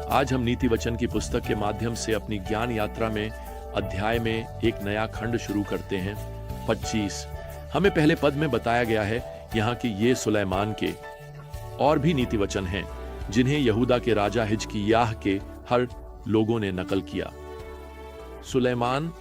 आज हम नीति वचन की पुस्तक के माध्यम से अपनी ज्ञान यात्रा में अध्याय में एक नया खंड शुरू करते हैं। 25 हमें पहले पद में बताया गया है यहाँ कि ये सुलेमान के और भी नीति वचन हैं जिन्हें यहूदा के राजा हिजकिय्याह के हर लोगों ने नकल किया। सुलेमान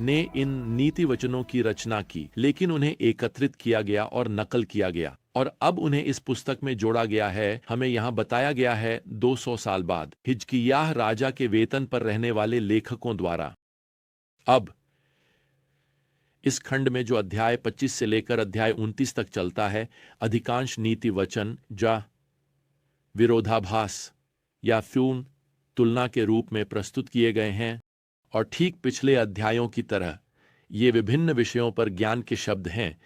ने इन नीति वचनों की रचना की, लेकिन उन्हें एकत्रित किया गया और नकल किया गया और अब उन्हें इस पुस्तक में जोड़ा गया है। हमें यहाँ बताया गया है 200 साल बाद हिजकिय्याह राजा के वेतन पर रहने वाले लेखकों द्वारा। अब इस खंड में जो अध्याय 25 से लेकर अध्याय 29 तक चलता है, अधिकांश नीति वचन जा विरोधाभास या फ्यून तुलना के रूप में प्रस्तुत किए गए हैं और ठीक पिछले अध्यायों की तरह ये विभिन्न विषयों पर ज्ञान के शब्द हैं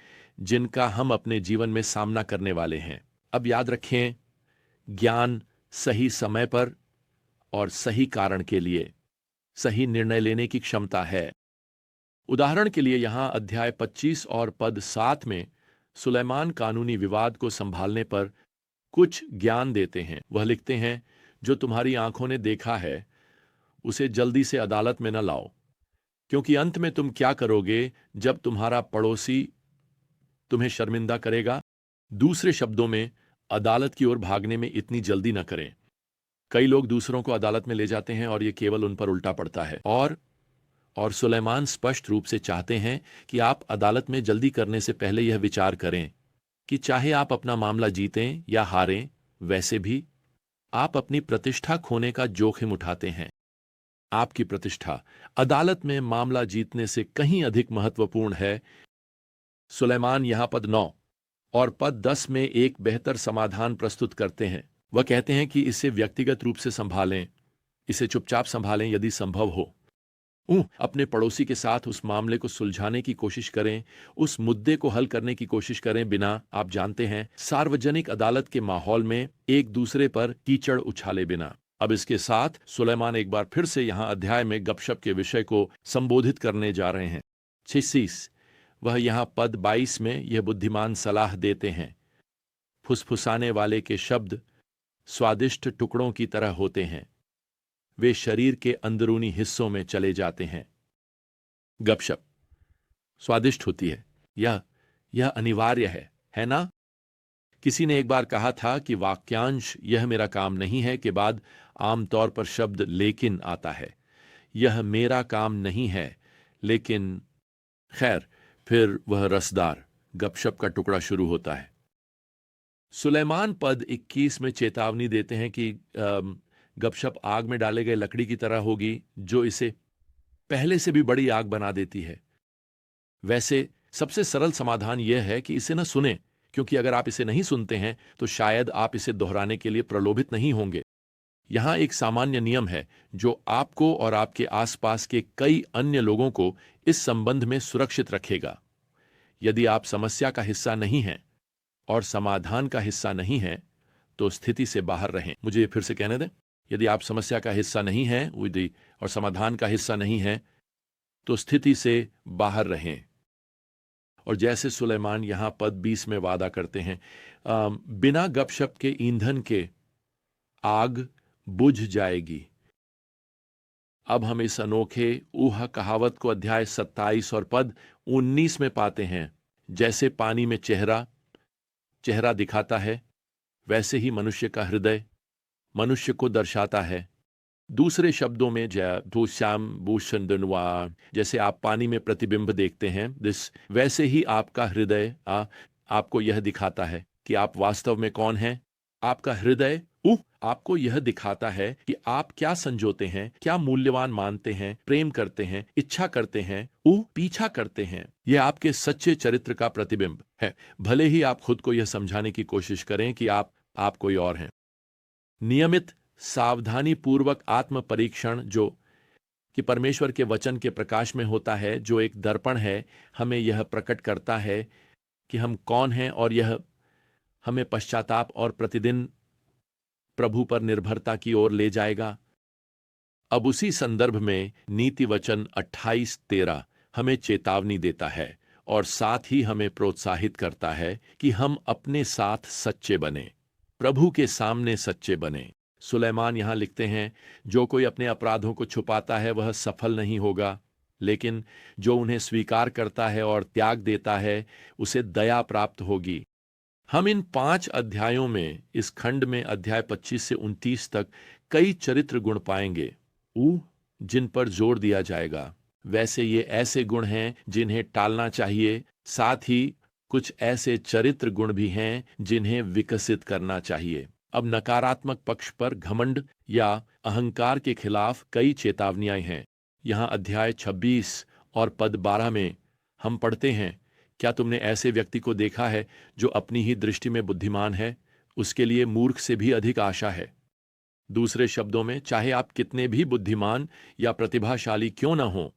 जिनका हम अपने जीवन में सामना करने वाले हैं। अब याद रखें, ज्ञान सही समय पर और सही कारण के लिए सही निर्णय लेने की क्षमता है। उदाहरण के लिए यहां अध्याय 25 और पद 7 में सुलेमान कानूनी विवाद को संभालने पर कुछ ज्ञान देते हैं। वह लिखते हैं, जो तुम्हारी आंखों ने देखा है उसे जल्दी से अदालत में न लाओ, क्योंकि अंत में तुम क्या करोगे जब तुम्हारा पड़ोसी तुम्हें शर्मिंदा करेगा। दूसरे शब्दों में, अदालत की ओर भागने में इतनी जल्दी न करें। कई लोग दूसरों को अदालत में ले जाते हैं और यह केवल उन पर उल्टा पड़ता है। और सुलेमान स्पष्ट रूप से चाहते हैं कि आप अदालत में जल्दी करने से पहले यह विचार करें कि चाहे आप अपना मामला जीतें या हारें, वैसे भी आप अपनी प्रतिष्ठा खोने का जोखिम उठाते हैं। आपकी प्रतिष्ठा अदालत में मामला जीतने से कहीं अधिक महत्वपूर्ण है। सुलेमान यहां पद 9 और पद 10 में एक बेहतर समाधान प्रस्तुत करते हैं। वह कहते हैं कि इसे व्यक्तिगत रूप से संभालें, इसे चुपचाप संभालें यदि संभव हो। अपने पड़ोसी के साथ उस मामले को सुलझाने की कोशिश करें, उस मुद्दे को हल करने की कोशिश करें बिना, आप जानते हैं, सार्वजनिक अदालत के माहौल में एक दूसरे पर कीचड़ उछाले बिना। अब इसके साथ सुलेमान एक बार फिर से यहां अध्याय में गपशप के विषय को संबोधित करने जा रहे हैं। 26 वह यहां पद 22 में यह बुद्धिमान सलाह देते हैं, फुसफुसाने वाले के शब्द स्वादिष्ट टुकड़ों की तरह होते हैं, वे शरीर के अंदरूनी हिस्सों में चले जाते हैं। गपशप स्वादिष्ट होती है, यह अनिवार्य है ना? किसी ने एक बार कहा था कि वाक्यांश यह मेरा काम नहीं है के बाद आमतौर पर शब्द लेकिन आता है। यह मेरा काम नहीं है लेकिन, खैर, फिर वह रसदार गपशप का टुकड़ा शुरू होता है। सुलेमान पद 21 में चेतावनी देते हैं कि गपशप आग में डाले गए लकड़ी की तरह होगी जो इसे पहले से भी बड़ी आग बना देती है। वैसे सबसे सरल समाधान यह है कि इसे न सुने, क्योंकि अगर आप इसे नहीं सुनते हैं तो शायद आप इसे दोहराने के लिए प्रलोभित नहीं होंगे। यहां एक सामान्य नियम है जो आपको और आपके आसपास के कई अन्य लोगों को इस संबंध में सुरक्षित रखेगा। यदि आप समस्या का हिस्सा नहीं हैं और समाधान का हिस्सा नहीं हैं, तो स्थिति से बाहर रहें। मुझे फिर से कहने दें, यदि आप समस्या का हिस्सा नहीं हैं और समाधान का हिस्सा नहीं हैं, तो स्थिति से बाहर रहें। और जैसे सुलेमान यहां पद 20 में वादा करते हैं, बिना गपशप के ईंधन के आग बुझ जाएगी। अब हम इस अनोखे ऊहा कहावत को अध्याय 27 और पद 19 में पाते हैं। जैसे पानी में चेहरा दिखाता है, वैसे ही मनुष्य का हृदय मनुष्य को दर्शाता है। दूसरे शब्दों में जैसे आप पानी में प्रतिबिंब देखते हैं, वैसे ही आपका हृदय आपको यह दिखाता है कि आप वास्तव में कौन हैं। आपका हृदय आपको यह दिखाता है कि आप क्या संजोते हैं, क्या मूल्यवान मानते हैं, प्रेम करते हैं, इच्छा करते हैं, पीछा करते हैं। यह आपके सच्चे चरित्र का प्रतिबिंब है, भले ही आप खुद को यह समझाने की कोशिश करें कि आप कोई और हैं। नियमित सावधानी पूर्वक आत्म परीक्षण जो कि परमेश्वर के वचन के प्रकाश में होता है, जो एक दर्पण है, हमें यह प्रकट करता है कि हम कौन हैं और यह हमें पश्चाताप और प्रतिदिन प्रभु पर निर्भरता की ओर ले जाएगा। अब उसी संदर्भ में नीति वचन 28-13 हमें चेतावनी देता है और साथ ही हमें प्रोत्साहित करता है कि हम अपने साथ सच्चे बने, प्रभु के सामने सच्चे बने। सुलेमान यहाँ लिखते हैं, जो कोई अपने अपराधों को छुपाता है वह सफल नहीं होगा, लेकिन जो उन्हें स्वीकार करता है और त्याग देता है उसे दया प्राप्त होगी। हम इन 5 अध्यायों में, इस खंड में अध्याय 25 से 29 तक कई चरित्र गुण पाएंगे जिन पर जोर दिया जाएगा। वैसे ये ऐसे गुण हैं जिन्हें टालना चाहिए, साथ ही कुछ ऐसे चरित्र गुण भी हैं जिन्हें विकसित करना चाहिए। अब नकारात्मक पक्ष पर घमंड या अहंकार के खिलाफ कई चेतावनियां हैं। यहां अध्याय 26 और पद 12 में हम पढ़ते हैं, क्या तुमने ऐसे व्यक्ति को देखा है जो अपनी ही दृष्टि में बुद्धिमान है? उसके लिए मूर्ख से भी अधिक आशा है। दूसरे शब्दों में, चाहे आप कितने भी बुद्धिमान या प्रतिभाशाली क्यों न हो,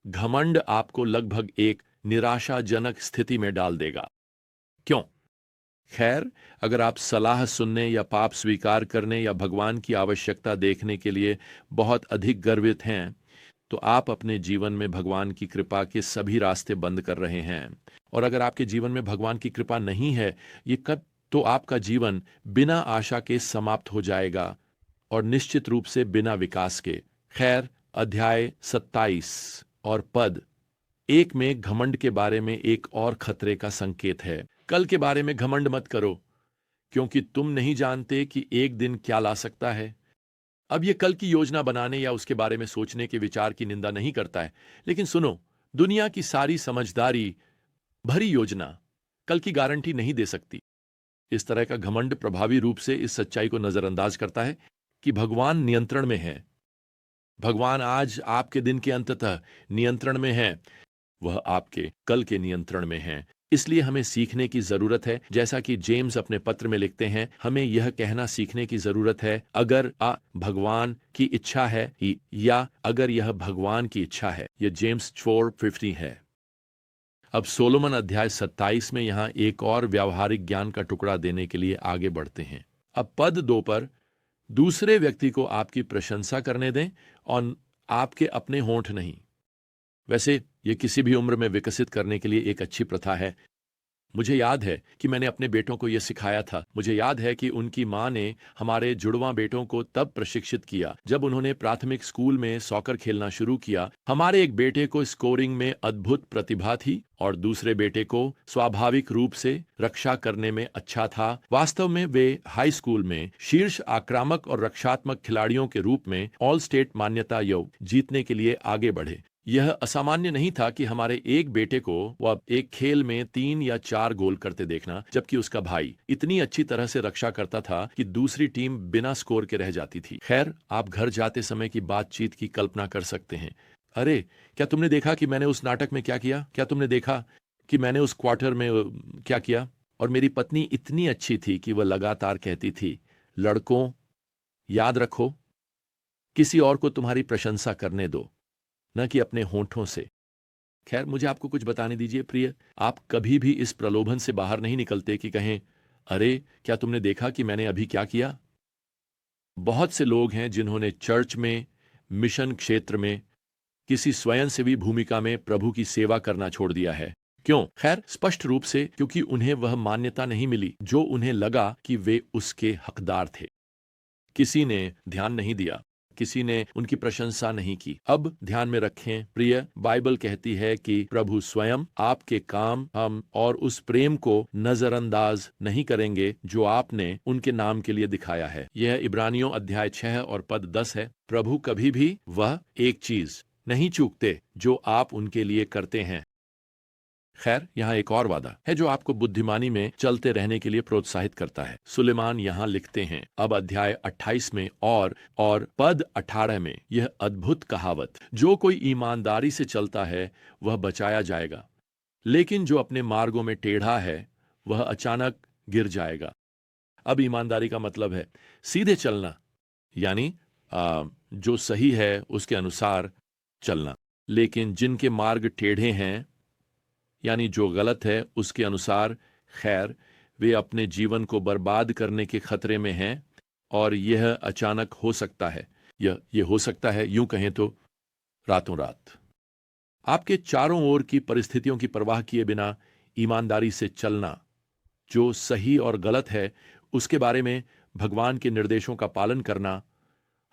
घमंड आपको लगभग एक निराशाजनक स्थिति में डाल देगा। क्यों? खैर, अगर आप सलाह सुनने या पाप स्वीकार करने या भगवान की आवश्यकता देखने के लिए बहुत अधिक गर्वित हैं, तो आप अपने जीवन में भगवान की कृपा के सभी रास्ते बंद कर रहे हैं। और अगर आपके जीवन में भगवान की कृपा नहीं है, ये कब तो आपका जीवन बिना आशा के समाप्त हो जाएगा और निश्चित रूप से बिना विकास के। खैर, अध्याय 27 और पद 1 में घमंड के बारे में एक और खतरे का संकेत है। कल के बारे में घमंड मत करो, क्योंकि तुम नहीं जानते कि एक दिन क्या ला सकता है। अब ये कल की योजना बनाने या उसके बारे में सोचने के विचार की निंदा नहीं करता है, लेकिन सुनो, दुनिया की सारी समझदारी भरी योजना कल की गारंटी नहीं दे सकती। इस तरह का घमंड प्रभावी रूप से इस सच्चाई को नजरअंदाज करता है कि भगवान नियंत्रण में है। भगवान आज आपके दिन के अंततः नियंत्रण में है, वह आपके कल के नियंत्रण में है। इसलिए हमें सीखने की जरूरत है, जैसा कि जेम्स अपने पत्र में लिखते हैं, हमें यह कहना सीखने की जरूरत है, अगर भगवान की इच्छा है, या अगर यह भगवान की इच्छा है। यह जेम्स 4:50 है। अब सोलोमन अध्याय 27 में यहां एक और व्यावहारिक ज्ञान का टुकड़ा देने के लिए आगे बढ़ते हैं। अब पद 2 पर, दूसरे व्यक्ति को आपकी प्रशंसा करने दें और आपके अपने होंठ नहीं। वैसे यह किसी भी उम्र में विकसित करने के लिए एक अच्छी प्रथा है। मुझे याद है कि मैंने अपने बेटों को यह सिखाया था। मुझे याद है कि उनकी मां ने हमारे जुड़वां बेटों को तब प्रशिक्षित किया जब उन्होंने प्राथमिक स्कूल में सॉकर खेलना शुरू किया। हमारे एक बेटे को स्कोरिंग में अद्भुत प्रतिभा थी और दूसरे बेटे को स्वाभाविक रूप से रक्षा करने में अच्छा था। वास्तव में वे हाई स्कूल में शीर्ष आक्रामक और रक्षात्मक खिलाड़ियों के रूप में ऑल स्टेट मान्यता जीतने के लिए आगे बढ़े। यह असामान्य नहीं था कि हमारे एक बेटे को वह एक खेल में 3 या 4 गोल करते देखना, जबकि उसका भाई इतनी अच्छी तरह से रक्षा करता था कि दूसरी टीम बिना स्कोर के रह जाती थी। खैर, आप घर जाते समय की बातचीत की कल्पना कर सकते हैं। अरे, क्या तुमने देखा कि मैंने उस नाटक में क्या किया? क्या तुमने देखा कि मैंने उस क्वार्टर में क्या किया? और मेरी पत्नी इतनी अच्छी थी कि वह लगातार कहती थी, लड़कों, याद रखो, किसी और को तुम्हारी प्रशंसा करने दो, न कि अपने होंठों से। खैर, मुझे आपको कुछ बताने दीजिए प्रिय, आप कभी भी इस प्रलोभन से बाहर नहीं निकलते कि कहें, अरे, क्या तुमने देखा कि मैंने अभी क्या किया? बहुत से लोग हैं जिन्होंने चर्च में, मिशन क्षेत्र में, किसी स्वयंसेवी भूमिका में प्रभु की सेवा करना छोड़ दिया है। क्यों? खैर, स्पष्ट रूप से क्योंकि उन्हें वह मान्यता नहीं मिली जो उन्हें लगा कि वे उसके हकदार थे। किसी ने ध्यान नहीं दिया, किसी ने उनकी प्रशंसा नहीं की। अब ध्यान में रखें प्रिय, बाइबल कहती है कि प्रभु स्वयं आपके काम, हम और उस प्रेम को नजरअंदाज नहीं करेंगे जो आपने उनके नाम के लिए दिखाया है। यह इब्रानियों अध्याय 6 और पद 10 है। प्रभु कभी भी वह एक चीज नहीं चूकते जो आप उनके लिए करते हैं। खैर, यहाँ एक और वादा है जो आपको बुद्धिमानी में चलते रहने के लिए प्रोत्साहित करता है। सुलेमान यहाँ लिखते हैं, अब अध्याय 28 में और पद 18 में, यह अद्भुत कहावत, जो कोई ईमानदारी से चलता है वह बचाया जाएगा, लेकिन जो अपने मार्गों में टेढ़ा है वह अचानक गिर जाएगा। अब ईमानदारी का मतलब है सीधे चलना, यानी जो सही है उसके अनुसार चलना। लेकिन जिनके मार्ग टेढ़े हैं, यानी जो गलत है उसके अनुसार, खैर, वे अपने जीवन को बर्बाद करने के खतरे में हैं। और यह अचानक हो सकता है, यह हो सकता है, यूं कहें तो रातों रात। आपके चारों ओर की परिस्थितियों की परवाह किए बिना ईमानदारी से चलना, जो सही और गलत है उसके बारे में भगवान के निर्देशों का पालन करना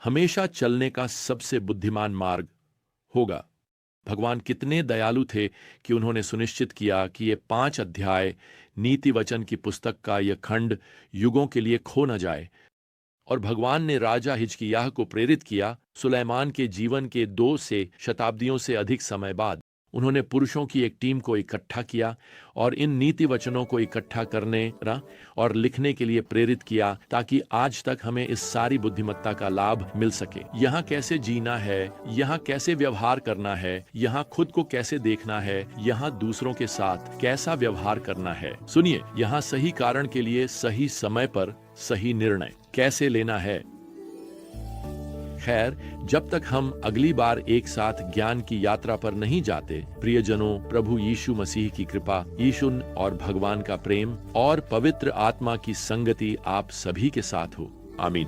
हमेशा चलने का सबसे बुद्धिमान मार्ग होगा। भगवान कितने दयालु थे कि उन्होंने सुनिश्चित किया कि ये 5 अध्याय नीति वचन की पुस्तक का यह खंड युगों के लिए खो न जाए। और भगवान ने राजा हिजकिय्याह को प्रेरित किया। सुलेमान के जीवन के 2 से शताब्दियों से अधिक समय बाद उन्होंने पुरुषों की एक टीम को इकट्ठा किया और इन नीति वचनों को इकट्ठा करने और लिखने के लिए प्रेरित किया, ताकि आज तक हमें इस सारी बुद्धिमत्ता का लाभ मिल सके। यहाँ कैसे जीना है, यहाँ कैसे व्यवहार करना है, यहाँ खुद को कैसे देखना है, यहाँ दूसरों के साथ कैसा व्यवहार करना है। सुनिए, यहाँ सही कारण के लिए सही समय पर सही निर्णय कैसे लेना है। खैर, जब तक हम अगली बार एक साथ ज्ञान की यात्रा पर नहीं जाते, प्रियजनों, प्रभु यीशु मसीह की कृपा, यीशु और भगवान का प्रेम और पवित्र आत्मा की संगति आप सभी के साथ हो। आमीन।